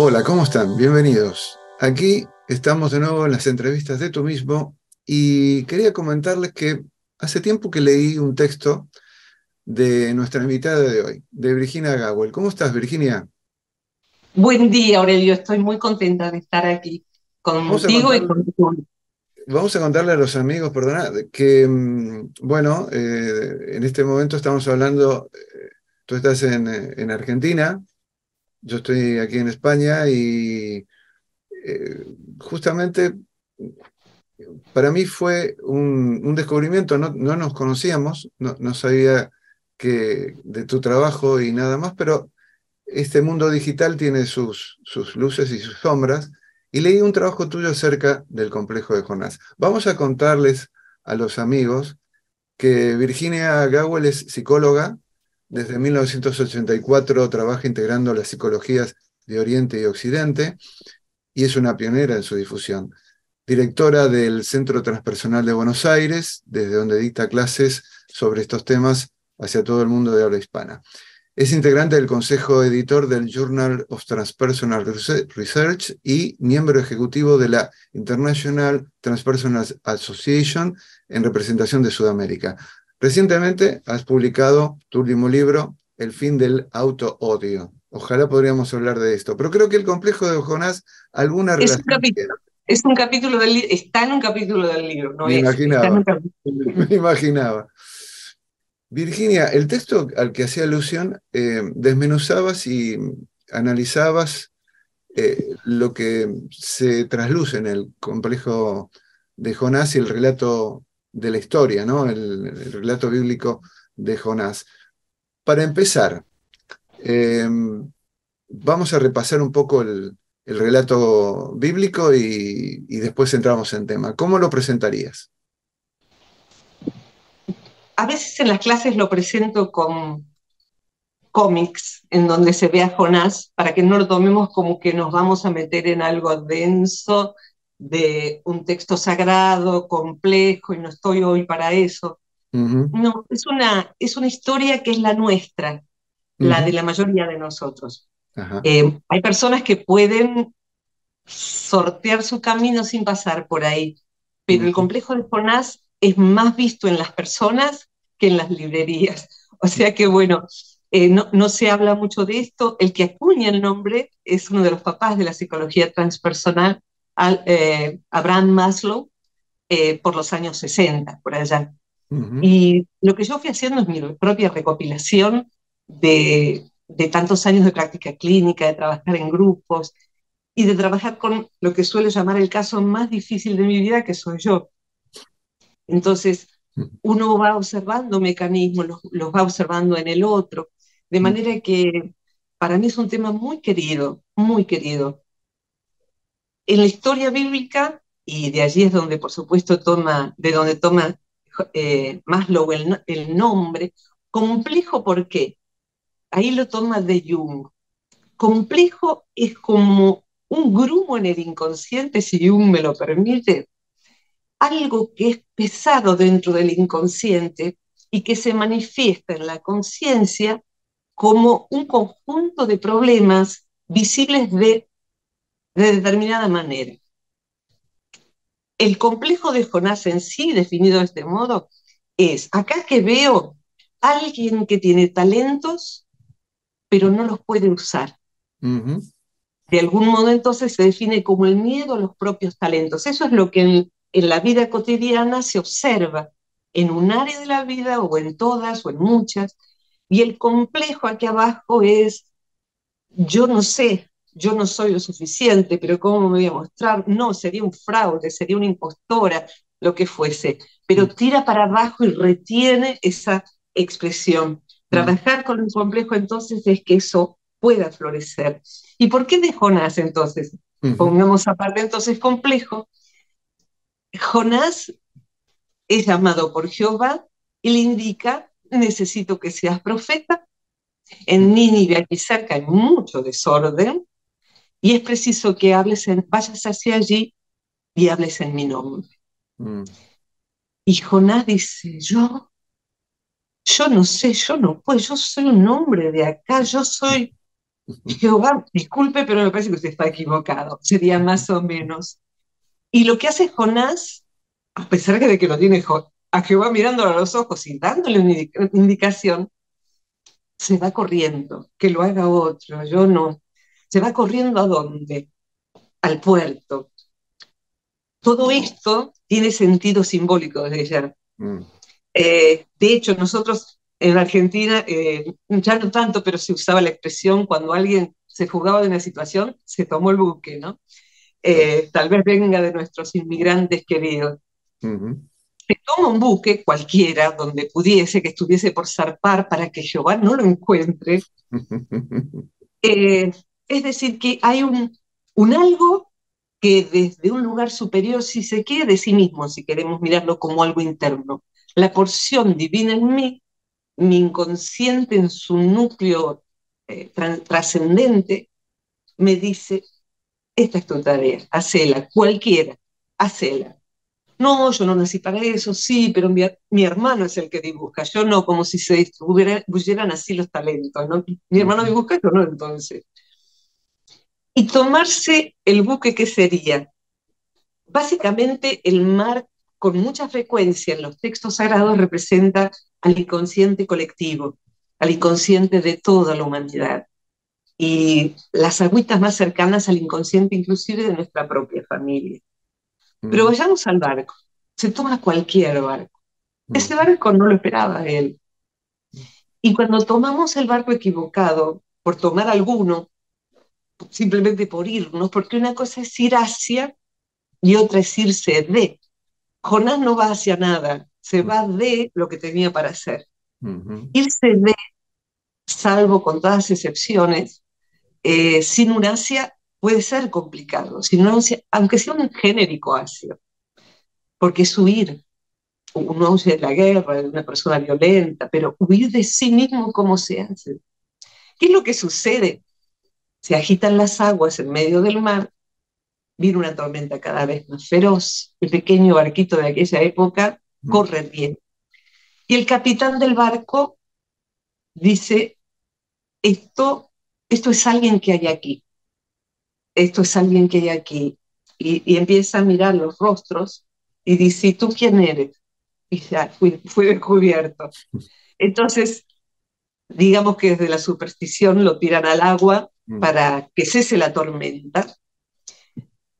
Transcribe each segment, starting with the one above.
Hola, ¿cómo están? Bienvenidos. Aquí estamos de nuevo en las entrevistas de Tú Mismo y quería comentarles que hace tiempo que leí un texto de nuestra invitada de hoy, de Virginia Gawel. ¿Cómo estás, Virginia? Buen día, Aurelio. Estoy muy contenta de estar aquí Vamos a contigo y contarle, con tu... vamos a contarle a los amigos, perdona, que, bueno, en este momento estamos hablando, tú estás en Argentina, yo estoy aquí en España y eh, justamente para mí fue un descubrimiento, no nos conocíamos, no sabía que de tu trabajo y nada más, pero este mundo digital tiene sus luces y sus sombras, y leí un trabajo tuyo acerca del complejo de Jonás. Vamos a contarles a los amigos que Virginia Gawel es psicóloga, desde 1984 trabaja integrando las psicologías de Oriente y Occidente, y es una pionera en su difusión. Directora del Centro Transpersonal de Buenos Aires, desde donde dicta clases sobre estos temas hacia todo el mundo de habla hispana. Es integrante del consejo editor del Journal of Transpersonal Research y miembro ejecutivo de la International Transpersonal Association en representación de Sudamérica. Recientemente has publicado tu último libro, El fin del auto-odio. Ojalá podríamos hablar de esto, pero creo que el complejo de Jonás alguna Es un relación capítulo, tiene. es un capítulo del libro, está en un capítulo del libro, no Me está en un imaginaba, capítulo del libro. me imaginaba. Virginia, el texto al que hacía alusión, desmenuzabas y analizabas lo que se trasluce en el complejo de Jonás y el relato de la historia, ¿no? El relato bíblico de Jonás. Para empezar, eh, vamos a repasar un poco el relato bíblico y después entramos en tema. ¿Cómo lo presentarías? A veces en las clases lo presento con cómics en donde se ve a Jonás para que no lo tomemos como que nos vamos a meter en algo denso de un texto sagrado, complejo, y no estoy hoy para eso. Ujú, No, es una historia que es la nuestra, la de ujú, la mayoría de nosotros. ajá, Hay personas que pueden sortear su camino sin pasar por ahí, pero el ujú, complejo de Jonás es más visto en las personas que en las librerías. O sea que bueno, no se habla mucho de esto. El que acuña el nombre es uno de los papás de la psicología transpersonal, Abraham Maslow, por los años 60, por allá. ujú, Y lo que yo fui haciendo es mi propia recopilación de tantos años de práctica clínica, de trabajar en grupos y de trabajar con lo que suelo llamar el caso más difícil de mi vida, que soy yo. Entonces, uno va observando mecanismos, los va observando en el otro, de ujú, manera que para mí es un tema muy querido, muy querido. En la historia bíblica, y de allí es donde, por supuesto, de donde toma Maslow el nombre, complejo, ¿por qué? Ahí lo toma de Jung. Complejo es como un grumo en el inconsciente, si Jung me lo permite, algo que es pesado dentro del inconsciente y que se manifiesta en la conciencia como un conjunto de problemas visibles de determinada manera. El complejo de Jonás en sí, definido de este modo, es acá que veo alguien que tiene talentos, pero no los puede usar. ujú, De algún modo entonces se define como el miedo a los propios talentos. Eso es lo que en la vida cotidiana se observa en un área de la vida o en todas o en muchas. Y el complejo aquí abajo es, yo no sé, yo no soy lo suficiente, pero ¿cómo me voy a mostrar? No, sería un fraude, sería una impostora, lo que fuese. Pero tira para abajo y retiene esa expresión. ujú, Trabajar con un complejo entonces es que eso pueda florecer. ¿Y por qué de Jonás entonces? ujú, Pongamos aparte entonces complejo. Jonás es llamado por Jehová y le indica, necesito que seas profeta. En Nínive, aquí cerca, hay mucho desorden y es preciso que vayas hacia allí y hables en mi nombre. ujú, Y Jonás dice, yo no sé, yo no puedo, yo soy un hombre de acá, yo soy, Jehová, disculpe, pero me parece que usted está equivocado. Sería más o menos. Y lo que hace Jonás, a pesar de que lo tiene a Jehová mirándolo a los ojos y dándole una indicación, se va corriendo, que lo haga otro, yo no. Se va corriendo ¿a dónde? Al puerto. Todo esto tiene sentido simbólico desde ya. Mm. De hecho, nosotros en Argentina, ya no tanto, pero se usaba la expresión cuando alguien se fugaba de una situación, se tomó el buque, ¿no? Tal vez venga de nuestros inmigrantes queridos. Ujú. Se toma un buque cualquiera donde pudiese, que estuviese por zarpar para que Jehová no lo encuentre. Es decir, que hay un algo que desde un lugar superior, si se quiere, de sí mismo, si queremos mirarlo como algo interno. La porción divina en mí, mi inconsciente en su núcleo trascendente, me dice, esta es tu tarea, hacela, cualquiera, hacela. No, yo no nací para eso, sí, pero mi hermano es el que dibuja, yo no, como si se distribuyeran así los talentos, ¿no? Mi hermano Ujú. dibuja, yo no, entonces. Y tomarse el buque, ¿qué sería? Básicamente el mar, con mucha frecuencia en los textos sagrados, representa al inconsciente colectivo, al inconsciente de toda la humanidad. Y las agüitas más cercanas al inconsciente inclusive de nuestra propia familia. Pero Ujú. vayamos al barco. Se toma cualquier barco. Ese Ujú. barco no lo esperaba él. Y cuando tomamos el barco equivocado, por tomar alguno, simplemente por irnos, porque una cosa es ir hacia y otra es irse de. Jonás no va hacia nada, se va de lo que tenía para hacer. Ujú. Irse de, salvo con todas excepciones, sin un Asia puede ser complicado, sin un Asia, aunque sea un genérico Asia, porque es huir. Uno huye de la guerra, de una persona violenta, pero huir de sí mismo, ¿cómo se hace? ¿Qué es lo que sucede? Se agitan las aguas en medio del mar, viene una tormenta cada vez más feroz, el pequeño barquito de aquella época Ujú. corre bien. Y el capitán del barco dice, esto es alguien que hay aquí, esto es alguien que hay aquí. Y empieza a mirar los rostros y dice, ¿y tú quién eres? Y ya fui descubierto. Entonces, digamos que desde la superstición lo tiran al agua Mm. para que cese la tormenta.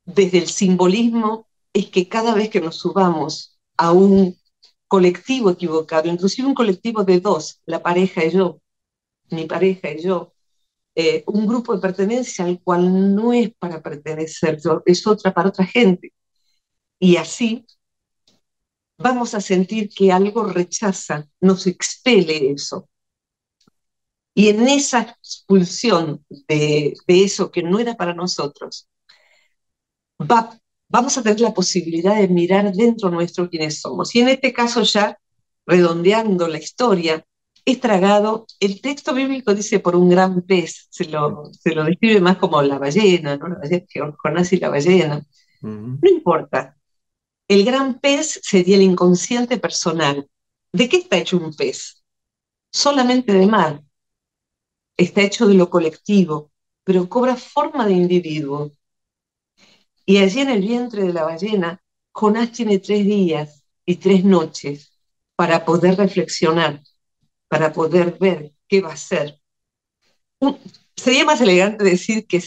Desde el simbolismo es que cada vez que nos subamos a un colectivo equivocado, inclusive un colectivo de dos, la pareja y yo, mi pareja y yo, un grupo de pertenencia al cual no es para pertenecer, es otra para otra gente. Y así vamos a sentir que algo rechaza, nos expele eso. Y en esa expulsión de eso que no era para nosotros, va, vamos a tener la posibilidad de mirar dentro nuestro quiénes somos. Y en este caso ya, redondeando la historia, es tragado, el texto bíblico dice por un gran pez, se lo describe más como la ballena, ¿no? La ballena, Jonás y la ballena. Ujú. No importa, el gran pez sería el inconsciente personal. ¿De qué está hecho un pez? Solamente de mar, está hecho de lo colectivo, pero cobra forma de individuo. Y allí en el vientre de la ballena, Jonás tiene 3 días y 3 noches para poder reflexionar, para poder ver qué va a hacer. Un- Sería más elegante decir que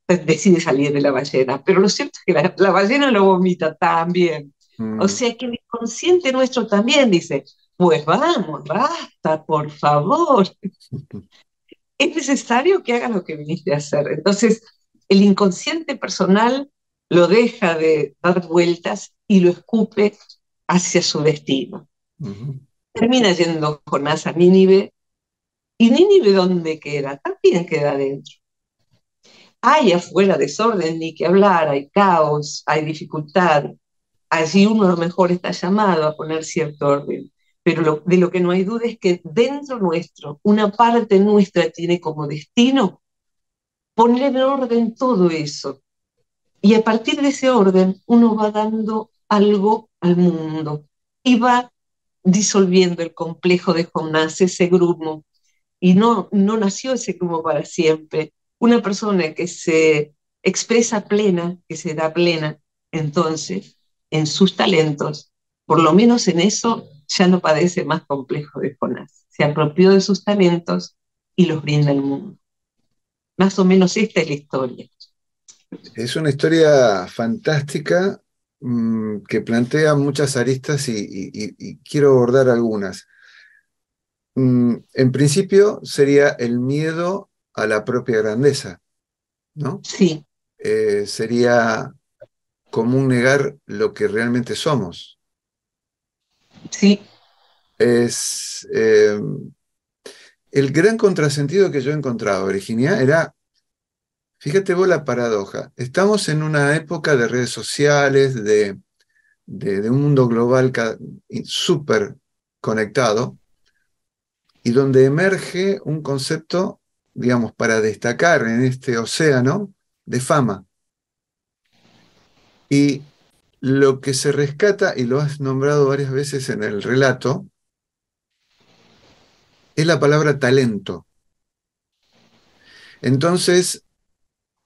decide salir de la ballena, pero lo cierto es que la ballena lo vomita también. O Mm. sea que el inconsciente nuestro también dice, pues vamos, basta, por favor. Es necesario que hagas lo que viniste a hacer. Entonces, el inconsciente personal lo deja de dar vueltas y lo escupe hacia su destino. Ujú. Termina yendo Jonás a Nínive, y Nínive, ¿dónde queda? También queda dentro. Hay afuera desorden, ni que hablar, hay caos, hay dificultad. Allí uno a lo mejor está llamado a poner cierto orden. Pero de lo que no hay duda es que dentro nuestro, una parte nuestra tiene como destino poner en orden todo eso. Y a partir de ese orden, uno va dando algo al mundo y va disolviendo el complejo de Jonás, ese grumo. Y no nació ese grumo para siempre. Una persona que se expresa plena, que se da plena, entonces, en sus talentos, por lo menos en eso, ya no padece más complejo de Jonás. Se apropió de sus talentos y los brinda al mundo. Más o menos esta es la historia. Es una historia fantástica que plantea muchas aristas y quiero abordar algunas. En principio sería el miedo a la propia grandeza, ¿no? Sí, Sería común negar lo que realmente somos. sí, Es el gran contrasentido que yo encontraba, Virginia, era, fíjate vos la paradoja, estamos en una época de redes sociales, de un mundo global súper conectado, y donde emerge un concepto, digamos, para destacar en este océano de fama. Y lo que se rescata, y lo has nombrado varias veces en el relato, es la palabra talento. Entonces,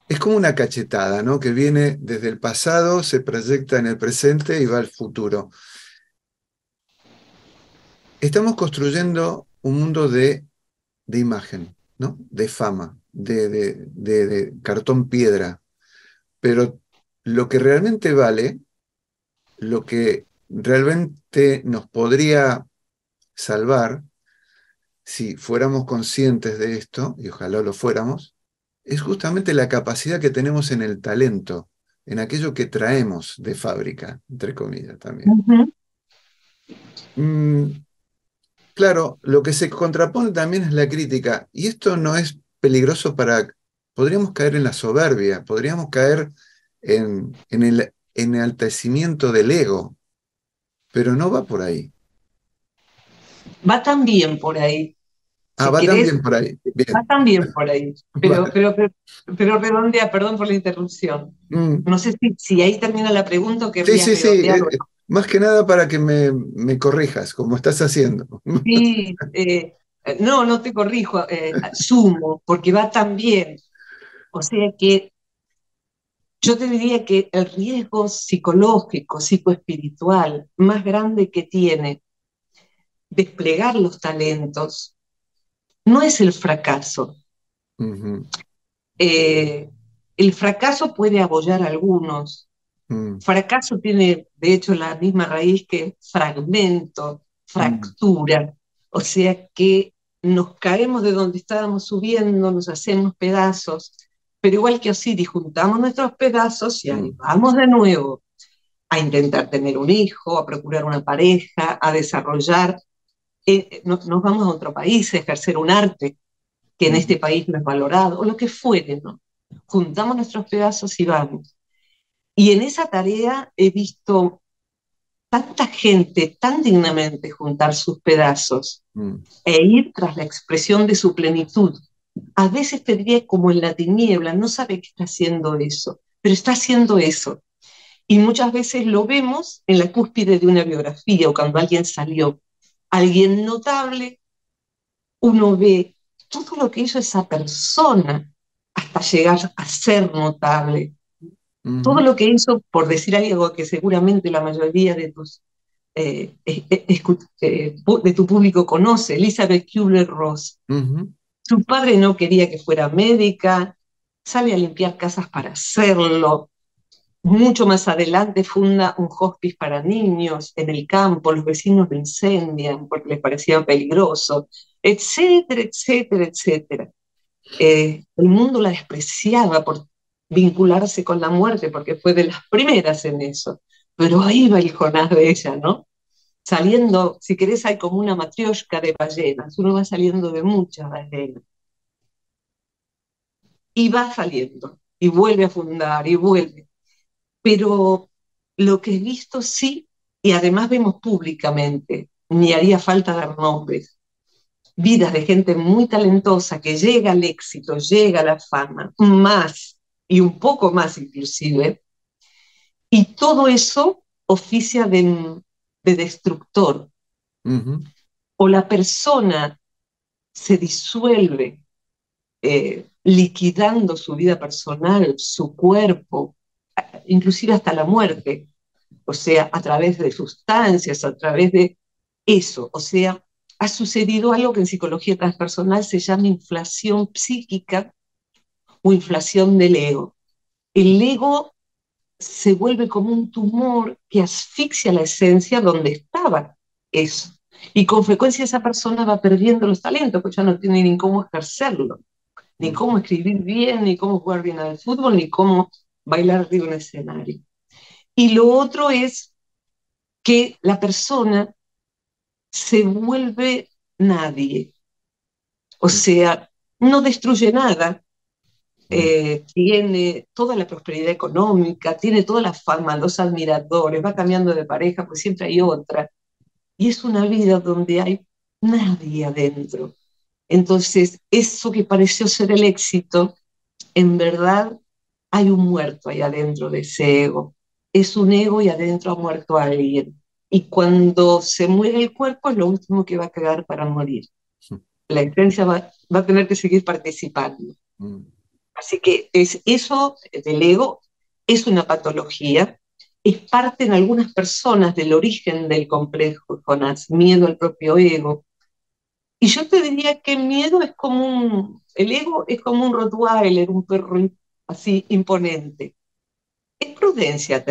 es como una cachetada, ¿no? Que viene desde el pasado, se proyecta en el presente y va al futuro. Estamos construyendo un mundo de imagen, ¿no? De fama, de cartón piedra. Pero lo que realmente vale, lo que realmente nos podría salvar, si fuéramos conscientes de esto, y ojalá lo fuéramos, es justamente la capacidad que tenemos en el talento, en aquello que traemos de fábrica, entre comillas también. uh-huh. Mm, claro, lo que se contrapone también es la crítica, y esto no es peligroso para... Podríamos caer en la soberbia, podríamos caer en el enaltecimiento del ego, pero no va por ahí. Va también por ahí. Ah, Si va querés, también por ahí. va Bien. también por ahí. Pero, Va. pero, pero, pero redondea, perdón por la interrupción. Mm. No sé si ahí termina la pregunta o Sí, querrías sí, sí. redondearlo. Más que nada para que me corrijas, como estás haciendo. Sí, no, no te corrijo, sumo, porque va también. O sea que yo te diría que el riesgo psicológico, psicoespiritual más grande que tiene desplegar los talentos no es el fracaso. Ujú, Eh, el fracaso puede abollar a algunos. mm, Fracaso tiene, de hecho, la misma raíz que fragmento, mm, fractura. O sea que nos caemos de donde estábamos subiendo, nos hacemos pedazos, pero igual que Osiris, juntamos nuestros pedazos y ahí mm, vamos de nuevo a intentar tener un hijo, a procurar una pareja, a desarrollar. Nos vamos a otro país a ejercer un arte que en mm, este país no es valorado, o lo que fuere, ¿no? Juntamos nuestros pedazos y vamos. Y en esa tarea he visto tanta gente tan dignamente juntar sus pedazos mm, e ir tras la expresión de su plenitud. A veces te diría como en la tiniebla, no sabe que está haciendo eso, pero está haciendo eso. Y muchas veces lo vemos en la cúspide de una biografía o cuando alguien salió. Alguien notable, uno ve todo lo que hizo esa persona hasta llegar a ser notable. Todo ujú, lo que hizo, por decir algo que seguramente la mayoría de tus de tu público conoce, Elizabeth Kubler-Ross. ujú, Su padre no quería que fuera médica, sale a limpiar casas para hacerlo. Mucho más adelante funda un hospice para niños en el campo, los vecinos lo incendian porque les parecía peligroso, etcétera, etcétera, etcétera. El mundo la despreciaba por vincularse con la muerte porque fue de las primeras en eso. Pero ahí va el Jonás de ella, ¿no? Saliendo, si querés, hay como una matrioshka de ballenas, uno va saliendo de muchas ballenas y va saliendo y vuelve a fundar y vuelve. Pero lo que he visto sí, y además vemos públicamente, ni haría falta dar nombres, vidas de gente muy talentosa que llega al éxito, llega a la fama, más y un poco más inclusive, y todo eso oficia de destructor, ujú, o la persona se disuelve liquidando su vida personal, su cuerpo, inclusive hasta la muerte, o sea, a través de sustancias, a través de eso, o sea, ha sucedido algo que en psicología transpersonal se llama inflación psíquica o inflación del ego. El ego se vuelve como un tumor que asfixia la esencia donde estaba eso. Y con frecuencia esa persona va perdiendo los talentos, pues ya no tiene ni cómo ejercerlo, ni cómo escribir bien, ni cómo jugar bien al fútbol, ni cómo bailar arriba de un escenario. Y lo otro es que la persona se vuelve nadie, o sea, no destruye nada, tiene toda la prosperidad económica, tiene toda la fama, los admiradores, va cambiando de pareja, pues siempre hay otra. Y es una vida donde hay nadie adentro. Entonces, eso que pareció ser el éxito, en verdad hay un muerto ahí adentro de ese ego. Es un ego y adentro ha muerto alguien. Y cuando se muere el cuerpo es lo último que va a quedar para morir. La esencia va a tener que seguir participando. Así que eso del ego es una patología, es parte en algunas personas del origen del complejo Jonás, miedo al propio ego. Y yo te diría que miedo es como el ego es como un Rottweiler, un perro así imponente. Es prudencia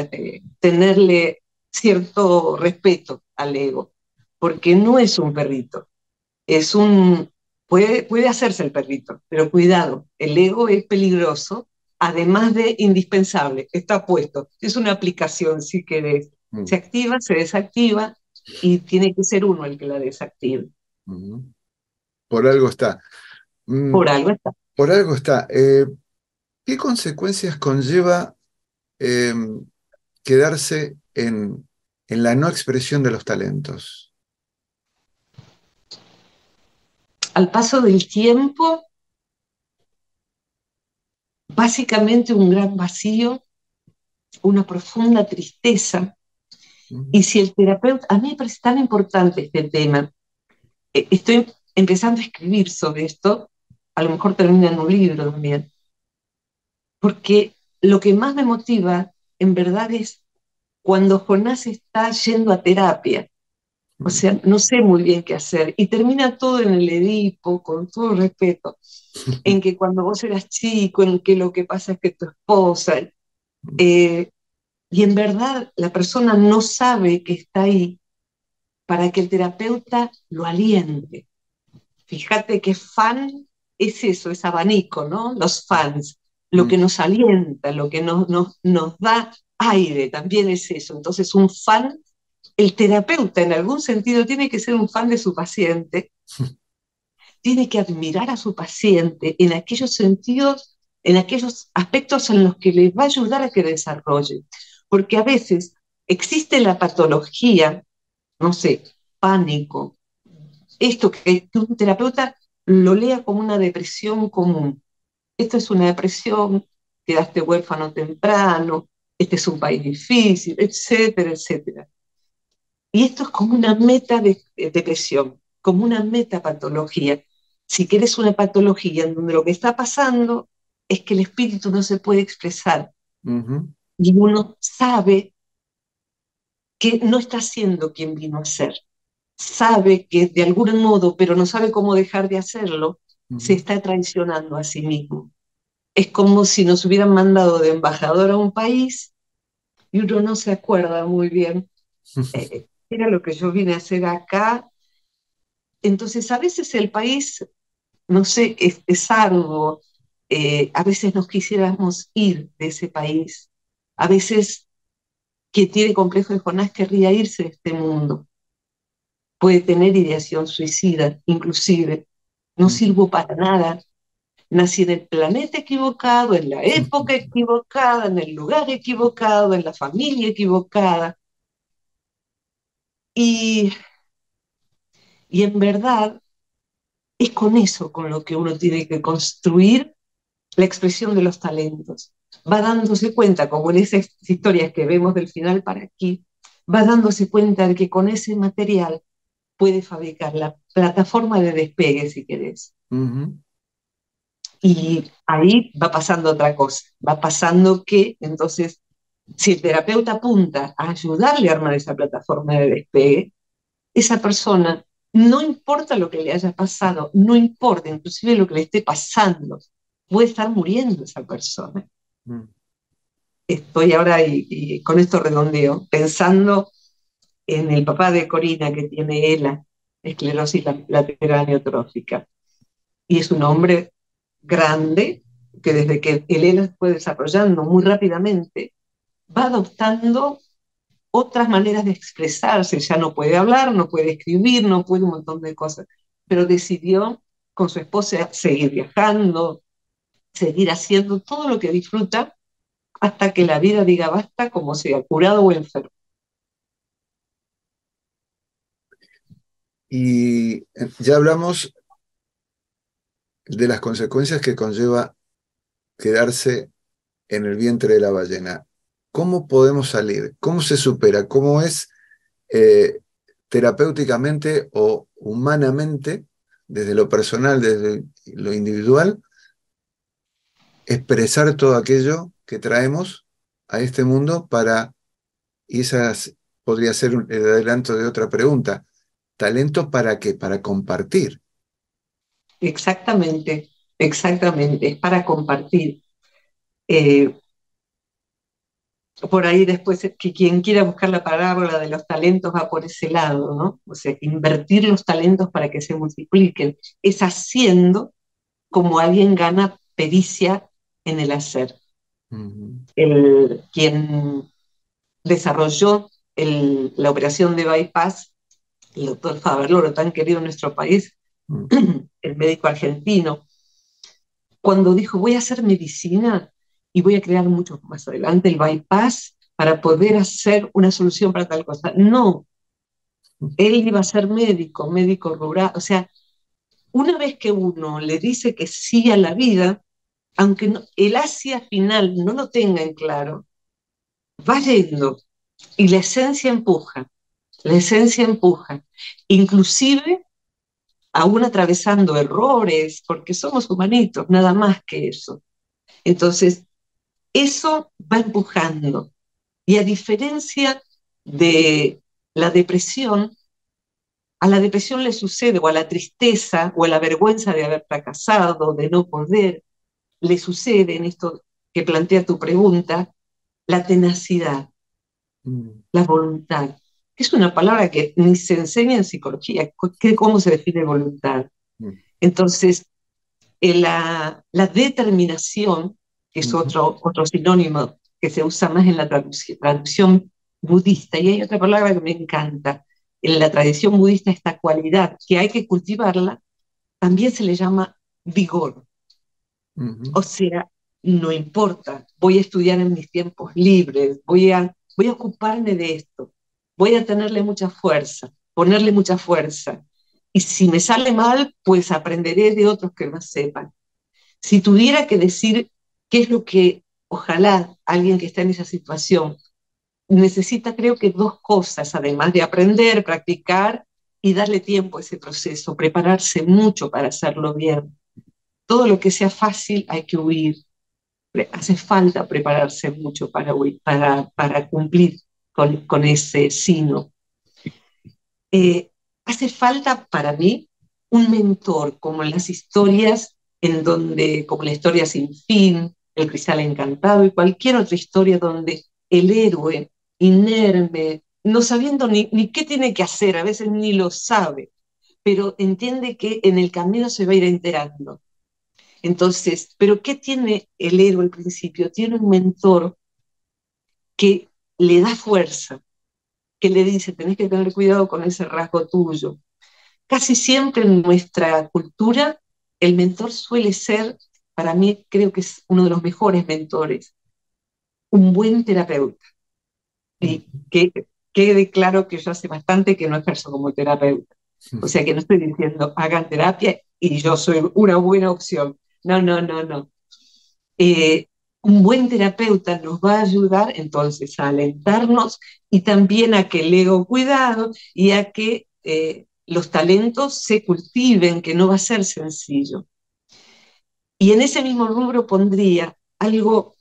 tenerle cierto respeto al ego, porque no es un perrito, es un, puede hacerse el perrito, pero cuidado, el ego es peligroso, además de indispensable, está puesto, es una aplicación si querés, se activa, se desactiva y tiene que ser uno el que la desactive. Por algo está. Mm, Por algo está. por algo está. ¿Qué consecuencias conlleva eh, quedarse en la no expresión de los talentos? Al paso del tiempo, básicamente un gran vacío, una profunda tristeza. Y si el terapeuta, a mí me parece tan importante este tema, estoy empezando a escribir sobre esto, a lo mejor termina en un libro también, porque lo que más me motiva en verdad es cuando Jonás está yendo a terapia, o sea, no sé muy bien qué hacer, y termina todo en el Edipo, con todo respeto, en que cuando vos eras chico, en que lo que pasa es que tu esposa, eh, y en verdad la persona no sabe que está ahí para que el terapeuta lo aliente. Fíjate que fan es eso, es abanico, ¿no? Los fans, lo que nos alienta, lo que nos da aire, también es eso. Entonces, un fan, el terapeuta en algún sentido tiene que ser un fan de su paciente, tiene que admirar a su paciente en aquellos sentidos, en aquellos aspectos en los que le va a ayudar a que desarrolle. Porque a veces existe la patología, no sé, pánico, esto que un terapeuta lo lea como una depresión común. Esto es una depresión, quedaste huérfano temprano, este es un país difícil, etcétera, etcétera. Y esto es como una depresión, como una metapatología. Si quieres una patología en donde lo que está pasando es que el espíritu no se puede expresar y uno sabe que no está siendo quien vino a ser. Sabe que de algún modo, pero no sabe cómo dejar de hacerlo, se está traicionando a sí mismo. Es como si nos hubieran mandado de embajador a un país y uno no se acuerda muy bien. Era lo que yo vine a hacer acá. Entonces, a veces el país, no sé, es algo. A veces nos quisiéramos ir de ese país. A veces quien tiene complejo de Jonás querría irse de este mundo. Puede tener ideación suicida, inclusive. No sirvo para nada. Nací en el planeta equivocado, en la época equivocada, en el lugar equivocado, en la familia equivocada. Y, y en verdad es con eso con lo que uno tiene que construir la expresión de los talentos. Va dándose cuenta, como en esas historias que vemos del final para aquí, va dándose cuenta de que con ese material puede fabricar la plataforma de despegue, si querés. Y ahí va pasando otra cosa, va pasando que entonces, si el terapeuta apunta a ayudarle a armar esa plataforma de despegue, esa persona, no importa lo que le haya pasado, no importa inclusive lo que le esté pasando, puede estar muriendo esa persona. Mm. Estoy ahora, y con esto redondeo, pensando en el papá de Corina, que tiene ELA, esclerosis lateral amiotrófica, y es un hombre grande que desde que el ELA fue desarrollando muy rápidamente, va adoptando otras maneras de expresarse, ya no puede hablar, no puede escribir, no puede un montón de cosas, pero decidió con su esposa seguir viajando, seguir haciendo todo lo que disfruta hasta que la vida diga basta, como sea, curado o enfermo. Y ya hablamos de las consecuencias que conlleva quedarse en el vientre de la ballena. ¿Cómo podemos salir? ¿Cómo se supera? ¿Cómo es eh, terapéuticamente o humanamente, desde lo personal, desde lo individual, expresar todo aquello que traemos a este mundo para, y esas podría ser el adelanto de otra pregunta, ¿talento para qué? Para compartir. Exactamente, exactamente, es para compartir. Eh, por ahí después, que quien quiera buscar la parábola de los talentos va por ese lado, ¿no? O sea, invertir los talentos para que se multipliquen. Es haciendo como alguien gana pericia en el hacer. Ujú. Quien desarrolló la operación de bypass, el doctor Faberloro, tan querido en nuestro país, Mm. el médico argentino, cuando dijo voy a hacer medicina y voy a crear mucho más adelante el bypass para poder hacer una solución para tal cosa. No, él iba a ser médico, médico rural. O sea, una vez que uno le dice que sí a la vida, aunque no, el hacia final no lo tenga en claro, va yendo y la esencia empuja, inclusive aún atravesando errores, porque somos humanitos, nada más que eso. Entonces, eso va empujando. Y a diferencia de la depresión, a la depresión le sucede, o a la tristeza, o a la vergüenza de haber fracasado, de no poder, le sucede en esto que plantea tu pregunta, la tenacidad, Mm. la voluntad, que es una palabra que ni se enseña en psicología, cómo se define voluntad. Mm. Entonces, la determinación, que es Ujú. otro sinónimo que se usa más en la traducción budista, y hay otra palabra que me encanta, en la tradición budista esta cualidad que hay que cultivarla, también se le llama vigor. Ujú. O sea, no importa, voy a estudiar en mis tiempos libres, voy a ocuparme de esto, voy a tenerle mucha fuerza, ponerle mucha fuerza. Y si me sale mal, pues aprenderé de otros que más sepan. Si tuviera que decir qué es lo que ojalá alguien que está en esa situación necesita, creo que dos cosas, además de aprender, practicar y darle tiempo a ese proceso, prepararse mucho para hacerlo bien. Todo lo que sea fácil hay que huir. Hace falta prepararse mucho para huir, para cumplir con ese sino. Eh, Hace falta para mí un mentor, como en las historias, en donde, como la historia sin fin, el cristal encantado y cualquier otra historia donde el héroe, inerme, no sabiendo ni qué tiene que hacer, a veces ni lo sabe, pero entiende que en el camino se va a ir enterando. Entonces, ¿pero qué tiene el héroe al principio? Tiene un mentor que le da fuerza, que le dice, tenés que tener cuidado con ese rasgo tuyo. Casi siempre en nuestra cultura el mentor suele ser, para mí creo que es uno de los mejores mentores, un buen terapeuta. Y Ujú. que quede claro que yo hace bastante que no ejerzo como terapeuta. O sea que no estoy diciendo hagan terapia y yo soy una buena opción. No, no, no, no. Eh, un buen terapeuta nos va a ayudar entonces a alentarnos y también a que el ego cuidado y a que los talentos se cultiven, que no va a ser sencillo. Y en ese mismo rubro pondría algo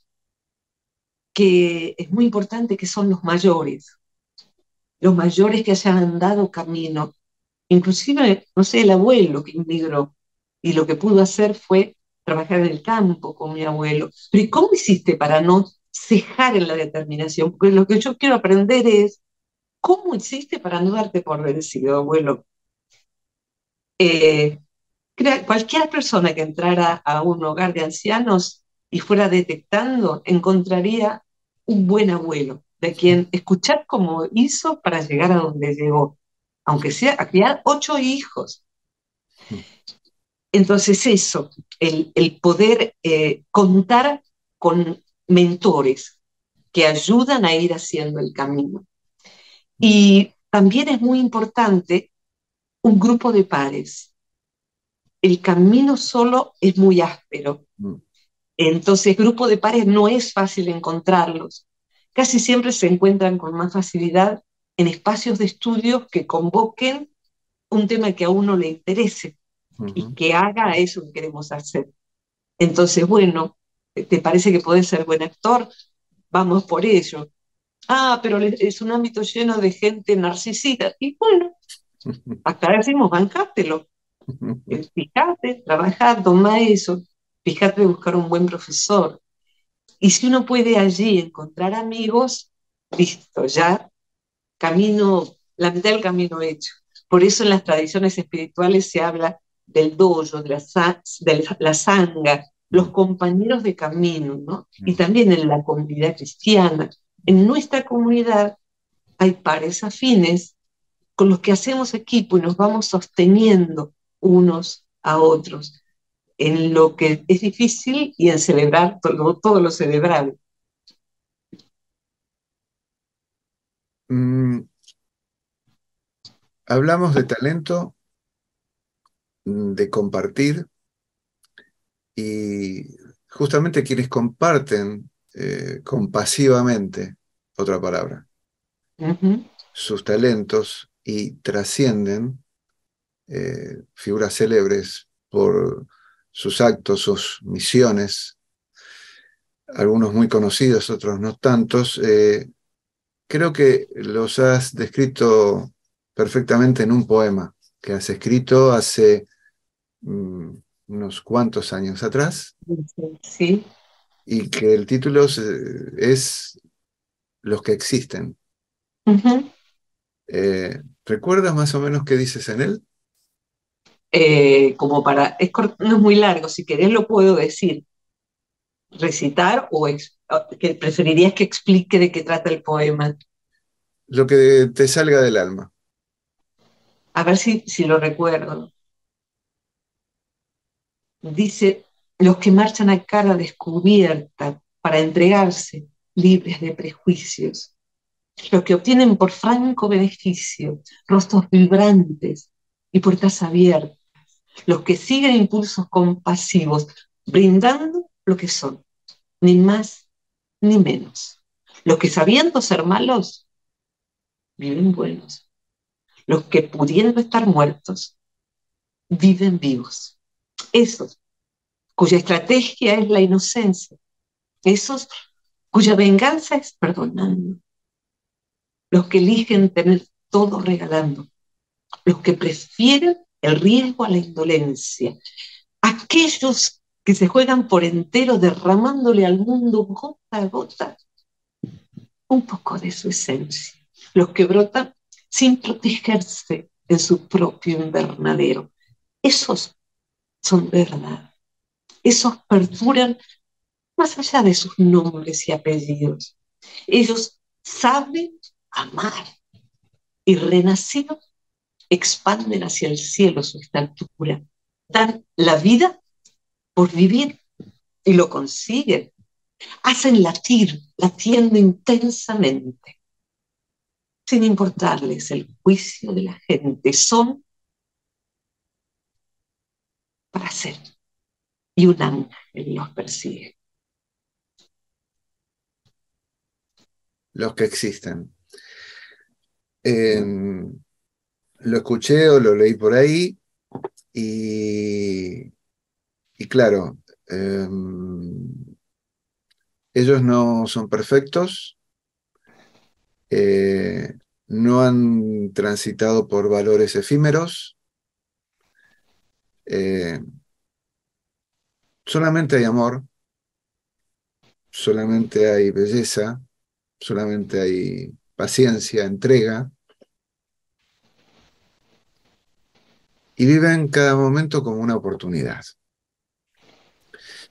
que es muy importante, que son los mayores que hayan andado camino, inclusive, no sé, el abuelo que inmigró, y lo que pudo hacer fue trabajar en el campo con mi abuelo. Pero ¿y cómo hiciste para no cejar en la determinación? Porque lo que yo quiero aprender es, ¿cómo hiciste para no darte por vencido, abuelo? Eh, Cualquier persona que entrara a un hogar de ancianos y fuera detectando, encontraría un buen abuelo, de quien escuchar cómo hizo para llegar a donde llegó, aunque sea a criar 8 hijos. Entonces eso, el poder contar con mentores que ayudan a ir haciendo el camino. Y también es muy importante un grupo de pares. El camino solo es muy áspero. Entonces, grupo de pares no es fácil encontrarlos. Casi siempre se encuentran con más facilidad en espacios de estudio que convoquen un tema que a uno le interese y Ujú. que haga eso que queremos hacer. Entonces, bueno, ¿te parece que podés ser buen actor? Vamos por ello. Ah, pero es un ámbito lleno de gente narcisista. Y bueno, acá decimos, bancátelo. Fíjate, trabaja, toma eso. Fíjate de buscar un buen profesor. Y si uno puede allí encontrar amigos, listo, ya camino, la mitad del camino hecho. Por eso en las tradiciones espirituales se habla del dojo, de la sangha, los compañeros de camino, ¿no? Y también en la comunidad cristiana. En nuestra comunidad hay pares afines con los que hacemos equipo y nos vamos sosteniendo unos a otros en lo que es difícil y en celebrar todo lo celebrable. Mm, hablamos de talento, de compartir, y justamente quienes comparten compasivamente, otra palabra, Uh -huh. sus talentos y trascienden figuras célebres por sus actos, sus misiones, algunos muy conocidos, otros no tantos. Creo que los has descrito perfectamente en un poema que has escrito hace unos cuantos años atrás, Sí. y que el título es Los que existen. Uh -huh. ¿Recuerdas más o menos qué dices en él? Como para, no es muy largo, si querés lo puedo decir, recitar que preferirías que explique de qué trata el poema. Lo que te salga del alma. A ver si lo recuerdo. Dice, los que marchan a cara descubierta para entregarse libres de prejuicios, los que obtienen por franco beneficio rostros vibrantes y puertas abiertas, los que siguen impulsos compasivos, brindando lo que son, ni más ni menos. Los que sabiendo ser malos, viven buenos. Los que pudiendo estar muertos, viven vivos. Esos cuya estrategia es la inocencia. Esos cuya venganza es perdonando. Los que eligen tener todo regalando. Los que prefieren el riesgo a la indolencia. Aquellos que se juegan por entero derramándole al mundo gota a gota un poco de su esencia. Los que brotan sin protegerse en su propio invernadero. Esos son verdad. Esos perduran más allá de sus nombres y apellidos. Ellos saben amar y renacidos expanden hacia el cielo su estatura. Dan la vida por vivir y lo consiguen. Hacen latir, latiendo intensamente, sin importarles el juicio de la gente. Son para ser. Y un ángel los persigue. Los que existen. Lo escuché o lo leí por ahí y claro, Eh, Ellos no son perfectos, eh, no han transitado por valores efímeros, eh, solamente hay amor, solamente hay belleza, solamente hay paciencia, entrega, y viven cada momento como una oportunidad.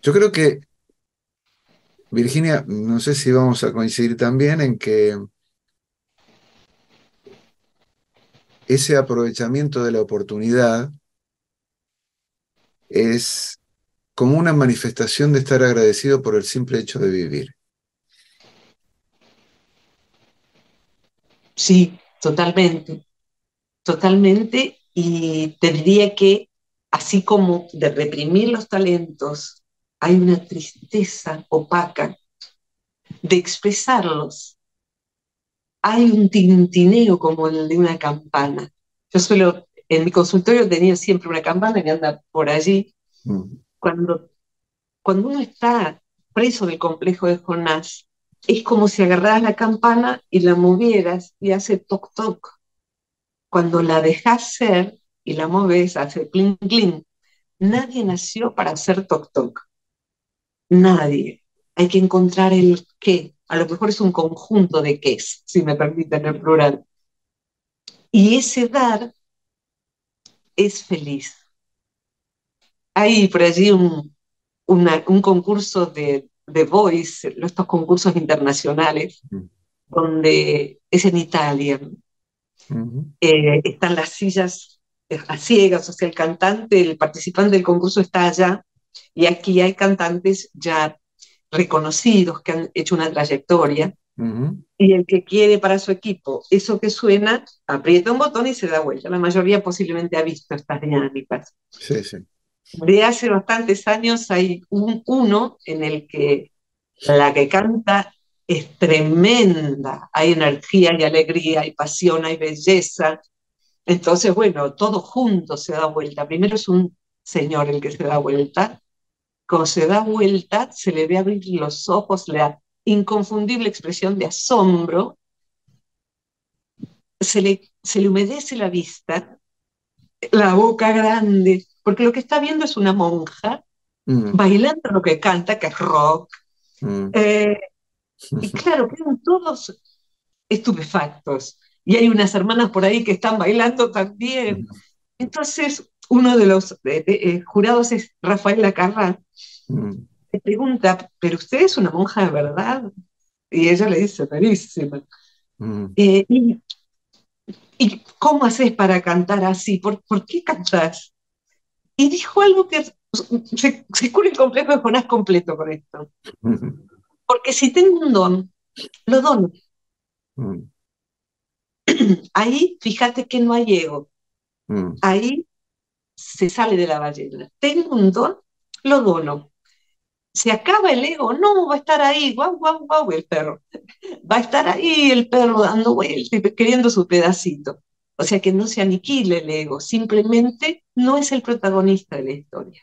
Yo creo que, Virginia, no sé si vamos a coincidir también en que ese aprovechamiento de la oportunidad es como una manifestación de estar agradecido por el simple hecho de vivir. Sí, totalmente, totalmente. Y te diría que así como de reprimir los talentos, hay una tristeza opaca de expresarlos. Hay un tintineo como el de una campana. Yo suelo, en mi consultorio tenía siempre una campana que anda por allí. Mm, Cuando, cuando uno está preso del complejo de Jonás, es como si agarraras la campana y la movieras y hace toc toc. Cuando la dejas ser y la moves, hace clink clink. Nadie nació para hacer toc toc. Nadie. Hay que encontrar el qué. A lo mejor es un conjunto de qués, si me permiten el plural. Y ese dar es feliz. Hay por allí un concurso de Voice, estos concursos internacionales, mm, donde es en Italia. mm, Están las sillas a ciegas, o sea, el cantante, el participante del concurso está allá, y aquí hay cantantes ya reconocidos que han hecho una trayectoria, mm. y el que quiere para su equipo eso que suena, aprieta un botón y se da vuelta. La mayoría posiblemente ha visto estas dinámicas. Sí, sí. De hace bastantes años hay uno en el que la que canta es tremenda, hay energía, hay alegría, hay pasión, hay belleza. Entonces, bueno, todo junto se da vuelta. Primero es un señor el que se da vuelta. Cuando se da vuelta, se le ve abrir los ojos, la inconfundible expresión de asombro, se le humedece la vista, la boca grande, porque lo que está viendo es una monja Mm, bailando lo que canta, que es rock. mm, Eh, y claro, quedan todos estupefactos. Y hay unas hermanas por ahí que están bailando también. Entonces, uno de los jurados es Rafael Lacarra. mm, Le pregunta, ¿pero usted es una monja de verdad? Y ella le dice, verísima. mm, Eh, y, ¿Y cómo haces para cantar así? ¿Por qué cantás? Y dijo algo que se cura el complejo de Jonás completo con esto. mm, Porque si tengo un don, lo dono. mm, Ahí, fíjate que no hay ego. mm. Ahí se sale de la ballena. Tengo un don, lo dono. Se acaba el ego, no, va a estar ahí, guau, guau, guau, el perro. Va a estar ahí el perro dando vueltas y queriendo su pedacito. O sea que no se aniquile el ego, simplemente no es el protagonista de la historia.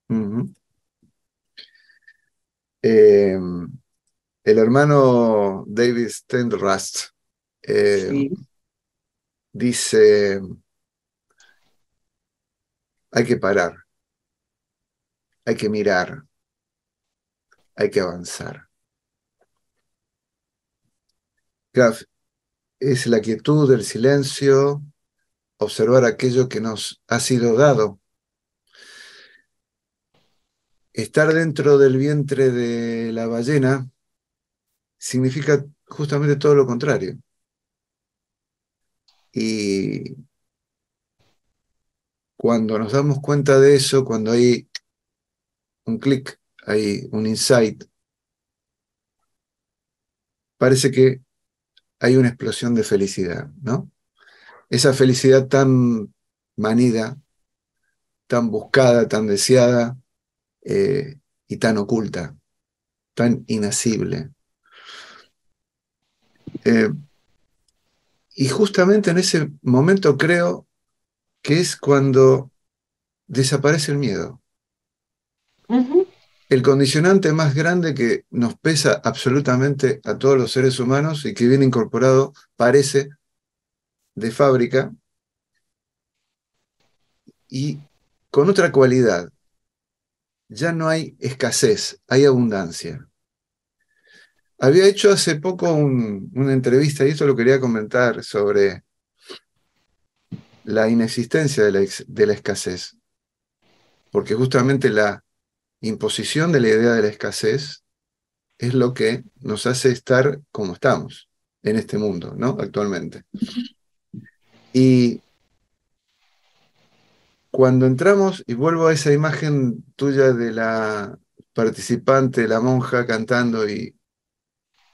Mm. Eh, el hermano David Stenrust eh, Sí, dice, hay que parar, hay que mirar, hay que avanzar. Graf, es la quietud, el silencio, observar aquello que nos ha sido dado. Estar dentro del vientre de la ballena significa justamente todo lo contrario. Y cuando nos damos cuenta de eso, cuando hay un clic, hay un insight, parece que hay una explosión de felicidad, ¿no? Esa felicidad tan manida, tan buscada, tan deseada eh, y tan oculta, tan inasible. Eh, y justamente en ese momento creo que es cuando desaparece el miedo. Ujú. El condicionante más grande que nos pesa absolutamente a todos los seres humanos y que viene incorporado, parece, de fábrica y con otra cualidad. Ya no hay escasez, hay abundancia. Había hecho hace poco una entrevista, y esto lo quería comentar, sobre la inexistencia de la escasez, porque justamente la imposición de la idea de la escasez es lo que nos hace estar como estamos en este mundo, ¿no? Actualmente. Y cuando entramos, y vuelvo a esa imagen tuya de la participante, la monja cantando y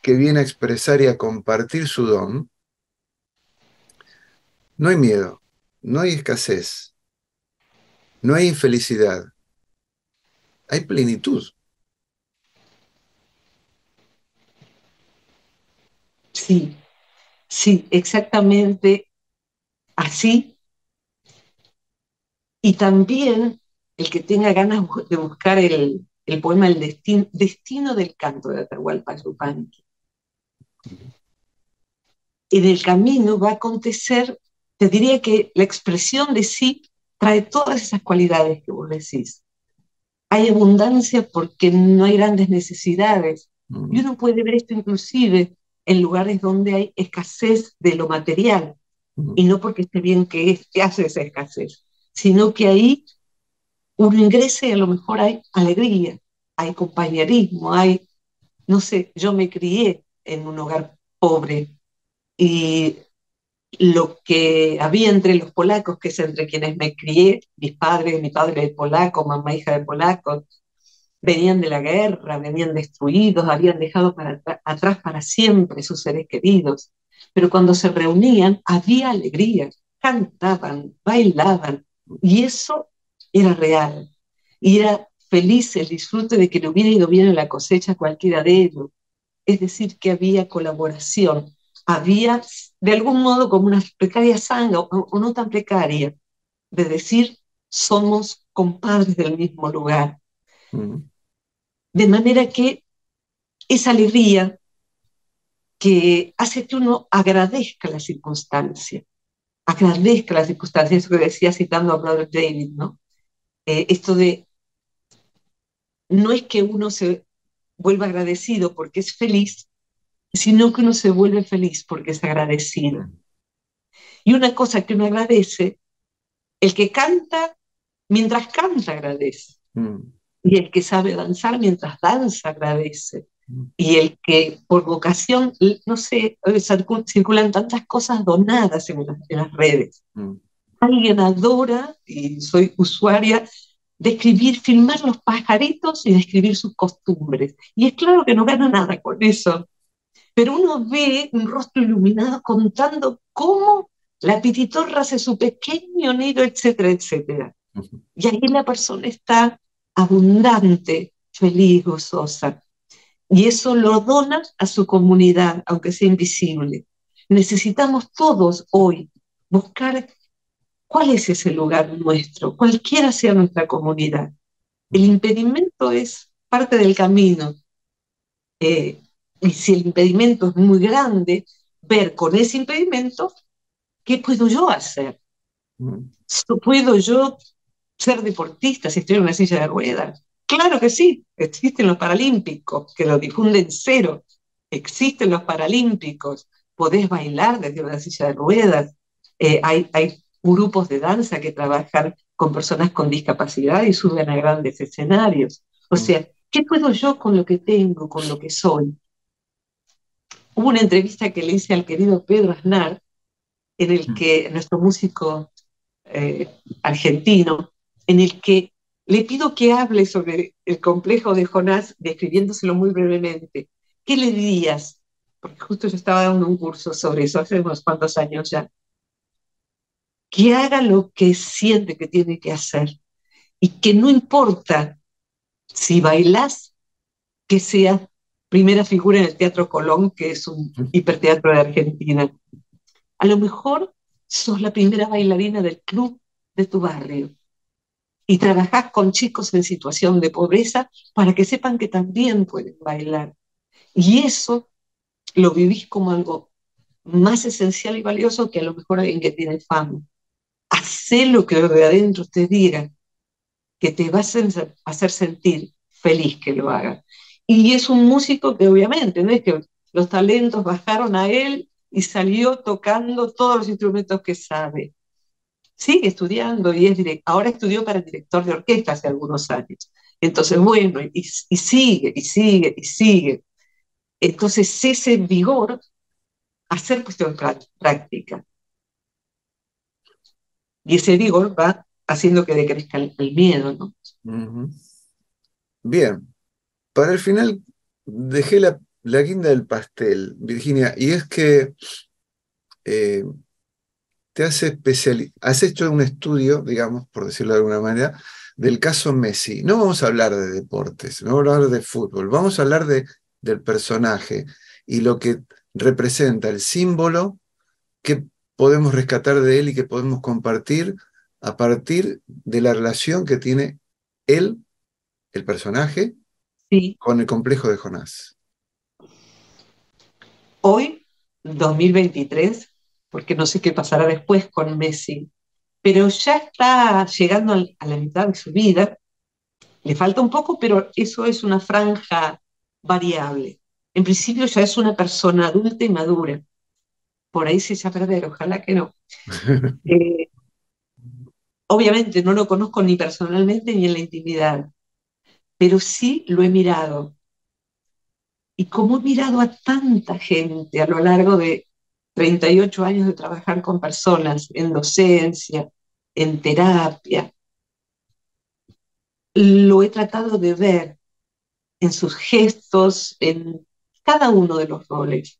que viene a expresar y a compartir su don, no hay miedo, no hay escasez, no hay infelicidad, hay plenitud. Sí, sí, exactamente así. Y también el que tenga ganas de buscar el poema El Destino del Canto de Atahualpa Yupanqui. En el camino va a acontecer, te diría que la expresión de sí trae todas esas cualidades que vos decís. Hay abundancia porque no hay grandes necesidades. Y Mm, uno puede ver esto inclusive en lugares donde hay escasez de lo material, mm, y no porque esté bien que hace esa escasez, sino que ahí uno ingresa y a lo mejor hay alegría, hay compañerismo, hay, no sé, yo me crié en un hogar pobre y lo que había entre los polacos, que es entre quienes me crié, mis padres, mi padre es polaco, mamá hija de polacos, venían de la guerra, venían destruidos, habían dejado atrás para siempre sus seres queridos. Pero cuando se reunían había alegría, cantaban, bailaban, y eso era real. Y era feliz el disfrute de que le hubiera ido bien en la cosecha a cualquiera de ellos. Es decir, que había colaboración, había de algún modo como una precaria sangre o no tan precaria, de decir, somos compadres del mismo lugar. mm, De manera que esa alegría que hace que uno agradezca las circunstancias, eso que decía citando a Brother David, ¿no? Esto de, no es que uno se vuelva agradecido porque es feliz, sino que uno se vuelve feliz porque es agradecido. mm, Y una cosa que uno agradece, el que canta, mientras canta agradece. mm, Y el que sabe danzar mientras danza agradece. mm, Y el que por vocación, no sé, circulan tantas cosas donadas en las redes. mm, Alguien adora, y soy usuaria, de escribir, filmar los pajaritos y describir sus costumbres. Y es claro que no gana nada con eso, pero uno ve un rostro iluminado contando cómo la pititorra hace su pequeño nido, etcétera, etcétera. mm, Y ahí la persona está abundante, feliz, gozosa. Y eso lo dona a su comunidad, aunque sea invisible. Necesitamos todos hoy buscar cuál es ese lugar nuestro, cualquiera sea nuestra comunidad. El mm, impedimento es parte del camino. eh, y si el impedimento es muy grande, ver con ese impedimento qué puedo yo hacer. mm, ¿Puedo yo ser deportista si estoy en una silla de ruedas? Claro que sí, existen los paralímpicos que lo difunden cero, existen los paralímpicos, podés bailar desde una silla de ruedas, hay grupos de danza que trabajan con personas con discapacidad y suben a grandes escenarios. O mm, sea, ¿qué puedo yo con lo que tengo, con lo que soy? Hubo una entrevista que le hice al querido Pedro Aznar, en el mm, que nuestro músico argentino, en el que le pido que hable sobre el complejo de Jonás, describiéndoselo muy brevemente. ¿Qué le dirías? Porque justo yo estaba dando un curso sobre eso hace unos cuantos años ya. Que haga lo que siente que tiene que hacer y que no importa si bailás, que sea primera figura en el Teatro Colón, que es un hiperteatro de Argentina. A lo mejor sos la primera bailarina del club de tu barrio. y trabajás con chicos en situación de pobreza para que sepan que también pueden bailar. Y eso lo vivís como algo más esencial y valioso que a lo mejor alguien que tiene fama. Hacé lo que de adentro te diga, que te va a hacer sentir feliz que lo haga. Y es un músico que obviamente, no es que los talentos bajaron a él y salió tocando todos los instrumentos que sabe. Sigue estudiando y ahora estudió para director de orquesta hace algunos años. Entonces, bueno, y sigue, y sigue, y sigue. Entonces, ese vigor, hacer cuestión práctica. Y ese vigor va haciendo que decrezca el miedo, ¿no? Ujú. Bien, para el final dejé la guinda del pastel, Virginia, y es que eh, has hecho un estudio, digamos, por decirlo de alguna manera, del caso Messi. No vamos a hablar de deportes, no vamos a hablar de fútbol, vamos a hablar del personaje y lo que representa, el símbolo que podemos rescatar de él y que podemos compartir a partir de la relación que tiene él, el personaje, Sí. con el complejo de Jonás. Hoy, 2023, porque no sé qué pasará después con Messi, pero ya está llegando a la mitad de su vida, le falta un poco, pero eso es una franja variable. En principio ya es una persona adulta y madura, por ahí se echa a perder, ojalá que no. Eh, Obviamente no lo conozco ni personalmente ni en la intimidad, pero sí lo he mirado. Y como he mirado a tanta gente a lo largo de 38 años de trabajar con personas en docencia, en terapia, lo he tratado de ver en sus gestos, en cada uno de los roles.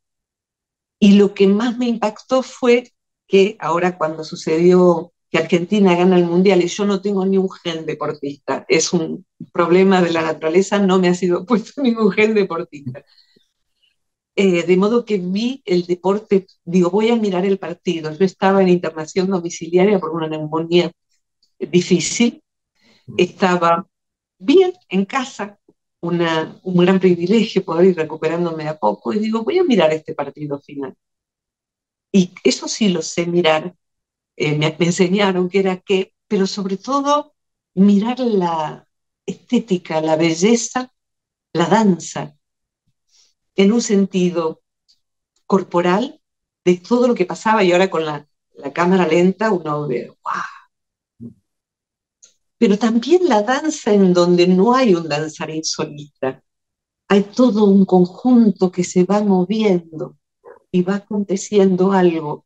Y lo que más me impactó fue que ahora cuando sucedió que Argentina gana el Mundial y yo no tengo ni un gen deportista, es un problema de la naturaleza, no me ha sido puesto ningún gen deportista. De modo que vi el deporte, digo, voy a mirar el partido. Yo estaba en internación domiciliaria por una neumonía difícil, estaba bien en casa, un gran privilegio poder ir recuperándome de a poco, y digo, voy a mirar este partido final. Y eso sí lo sé mirar, me enseñaron que era qué, pero sobre todo mirar la estética, la belleza, la danza, en un sentido corporal de todo lo que pasaba y ahora con la cámara lenta uno ve, wow. Pero también la danza en donde no hay un danzarín solista, hay todo un conjunto que se va moviendo y va aconteciendo algo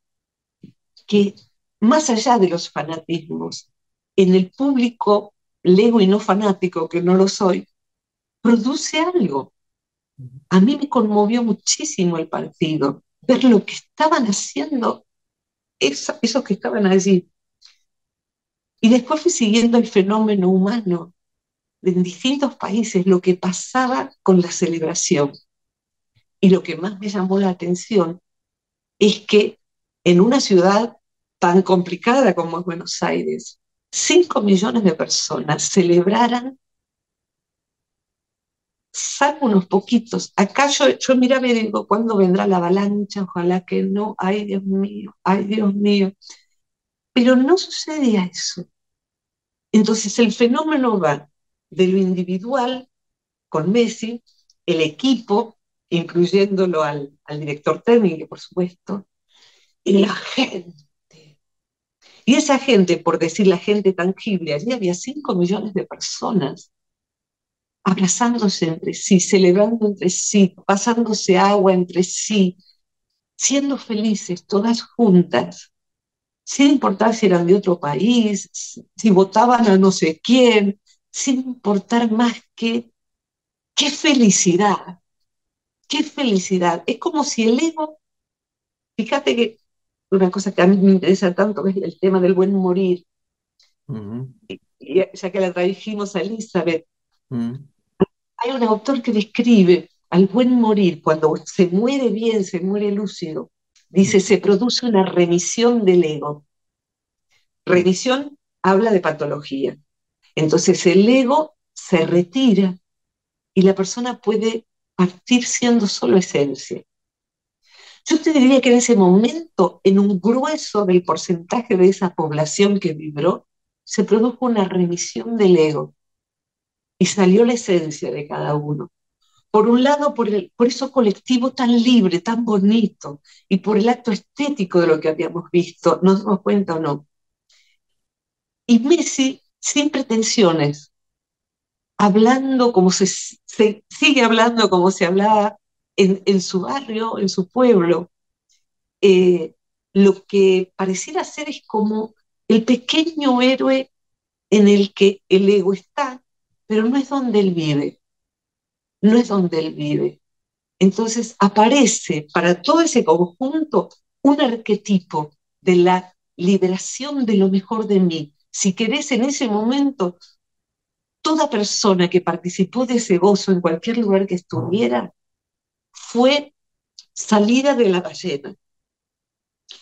que, más allá de los fanatismos, en el público lego y no fanático, que no lo soy, produce algo. A mí me conmovió muchísimo el partido, ver lo que estaban haciendo esos que estaban allí. Y después fui siguiendo el fenómeno humano en distintos países, lo que pasaba con la celebración. Y lo que más me llamó la atención es que en una ciudad tan complicada como es Buenos Aires, 5 millones de personas celebraran, salvo unos poquitos. Acá yo miraba y digo, ¿cuándo vendrá la avalancha? Ojalá que no, ay Dios mío, ay Dios mío. Pero no sucedía eso. Entonces el fenómeno va de lo individual con Messi, el equipo, incluyéndolo al director técnico, por supuesto, y la gente. Y esa gente, por decir la gente tangible, allí había 5 millones de personas abrazándose entre sí, celebrando entre sí, pasándose agua entre sí, siendo felices todas juntas, sin importar si eran de otro país, si votaban a no sé quién, sin importar más que qué felicidad, qué felicidad. Es como si el ego, fíjate que una cosa que a mí me interesa tanto es el tema del buen morir, Ujú, y ya que la trajimos a Elizabeth, ujú, hay un autor que describe al buen morir, cuando se muere bien, se muere lúcido, dice, se produce una remisión del ego. ujú, Remisión habla de patología. Entonces el ego se retira y la persona puede partir siendo solo esencia. Yo te diría que en ese momento, en un grueso del porcentaje de esa población que vibró, se produjo una remisión del ego y salió la esencia de cada uno. Por un lado, por eso colectivo tan libre, tan bonito, y por el acto estético de lo que habíamos visto, nos damos cuenta o no. Y Messi, sin pretensiones, hablando como se sigue hablando como se hablaba en su barrio, en su pueblo, eh, lo que pareciera ser es como el pequeño héroe en el que el ego está, pero no es donde él vive, no es donde él vive. Entonces aparece para todo ese conjunto un arquetipo de la liberación de lo mejor de mí. Si querés, en ese momento, toda persona que participó de ese gozo en cualquier lugar que estuviera fue salida de la ballena.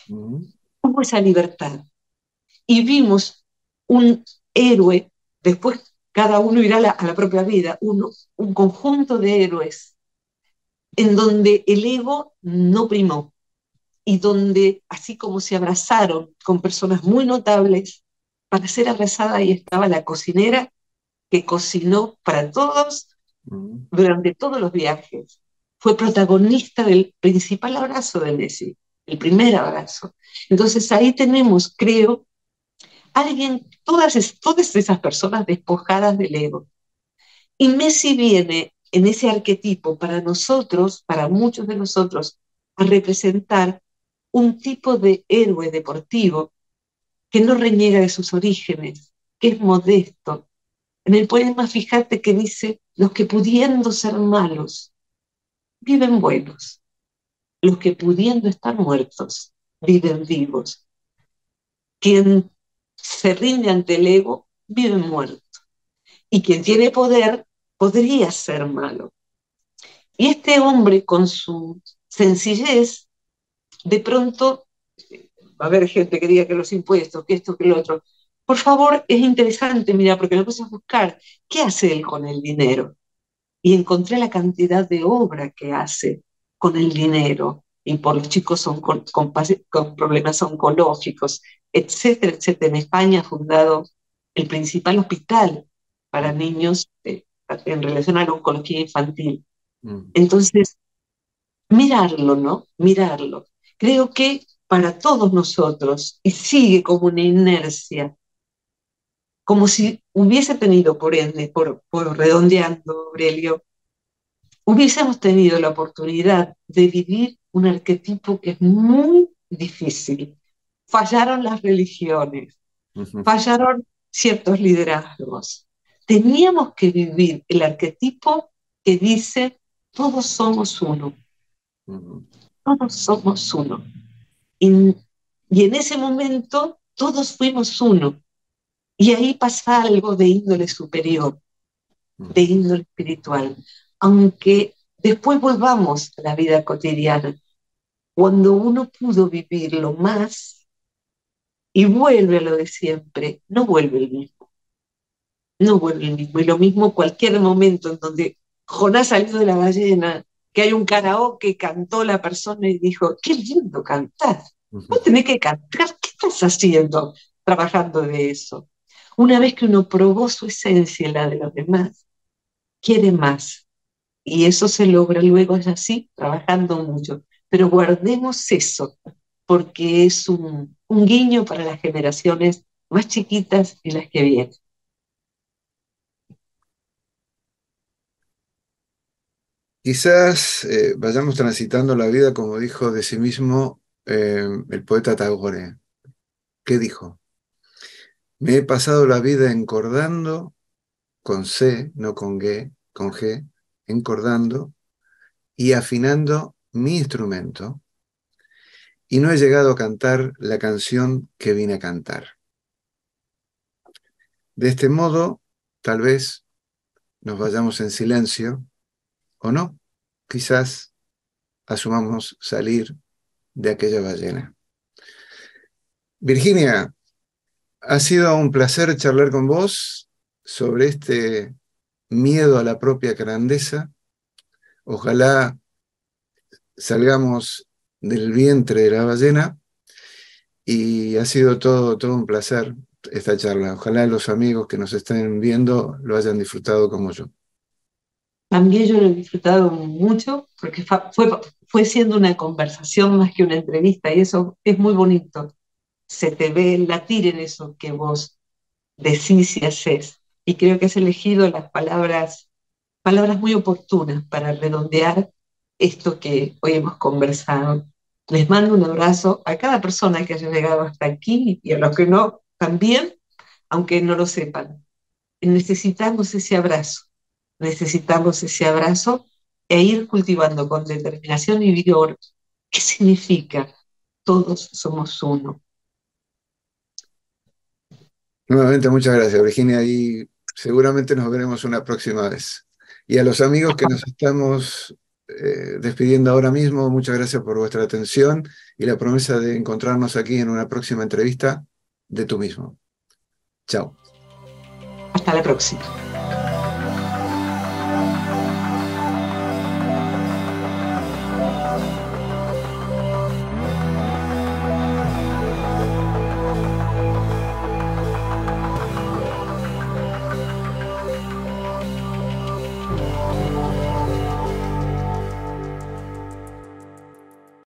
Hubo esa libertad. Y vimos un héroe, después cada uno irá a la propia vida, un conjunto de héroes en donde el ego no primó y donde, así como se abrazaron con personas muy notables, para ser abrazada ahí estaba la cocinera que cocinó para todos durante todos los viajes. Fue protagonista del principal abrazo de Messi, el primer abrazo. Entonces ahí tenemos, creo, alguien, todas esas personas despojadas del ego. Y Messi viene en ese arquetipo para nosotros, para muchos de nosotros, a representar un tipo de héroe deportivo que no reniega de sus orígenes, que es modesto. En el poema, fíjate que dice, los que pudiendo ser malos, viven buenos. Los que pudiendo estar muertos, viven vivos. Quien se rinde ante el ego, vive muerto. Y quien tiene poder, podría ser malo. Y este hombre, con su sencillez, de pronto va a haber gente que diga que los impuestos, que esto, que lo otro. Por favor, es interesante, mira, porque me puse a buscar qué hace él con el dinero. Y encontré la cantidad de obra que hace con el dinero, y por los chicos con problemas oncológicos, etcétera, etcétera. En España ha fundado el principal hospital para niños en relación a la oncología infantil. Entonces, mirarlo, ¿no? Mirarlo. Creo que para todos nosotros, y sigue como una inercia, como si hubiese tenido, por ende, por redondeando, Aurelio, hubiésemos tenido la oportunidad de vivir un arquetipo que es muy difícil. Fallaron las religiones, fallaron ciertos liderazgos. Teníamos que vivir el arquetipo que dice, todos somos uno, todos somos uno. Y en ese momento todos fuimos uno. Y ahí pasa algo de índole superior, de índole espiritual. Aunque después volvamos a la vida cotidiana, cuando uno pudo vivirlo más y vuelve a lo de siempre, no vuelve el mismo, no vuelve el mismo. Y lo mismo cualquier momento en donde Jonás salió de la ballena, que hay un karaoke, cantó la persona y dijo, qué lindo cantar. Vos tenés que cantar, ¿qué estás haciendo trabajando de eso? Una vez que uno probó su esencia y la de los demás, quiere más. Y eso se logra luego, es así, trabajando mucho. Pero guardemos eso, porque es un guiño para las generaciones más chiquitas y las que vienen. Quizás vayamos transitando la vida como dijo de sí mismo el poeta Tagore. ¿Qué dijo? Me he pasado la vida encordando, con C, no con G, encordando y afinando mi instrumento, y no he llegado a cantar la canción que vine a cantar. De este modo, tal vez nos vayamos en silencio, o no, quizás asumamos salir de aquella ballena. Virginia, ha sido un placer charlar con vos. sobre este miedo a la propia grandeza. Ojalá salgamos del vientre de la ballena y ha sido todo un placer esta charla. Ojalá los amigos que nos estén viendo lo hayan disfrutado como yo. También yo lo he disfrutado mucho porque fue siendo una conversación más que una entrevista y eso es muy bonito. Se te ve latir en eso que vos decís y haces. Y creo que has elegido las palabras muy oportunas para redondear esto que hoy hemos conversado. Les mando un abrazo a cada persona que haya llegado hasta aquí y a los que no también, aunque no lo sepan. Necesitamos ese abrazo e ir cultivando con determinación y vigor qué significa todos somos uno. Nuevamente, muchas gracias, Virginia, y seguramente nos veremos una próxima vez. Y a los amigos que nos estamos despidiendo ahora mismo, muchas gracias por vuestra atención y la promesa de encontrarnos aquí en una próxima entrevista de tú mismo. Chao. Hasta la próxima.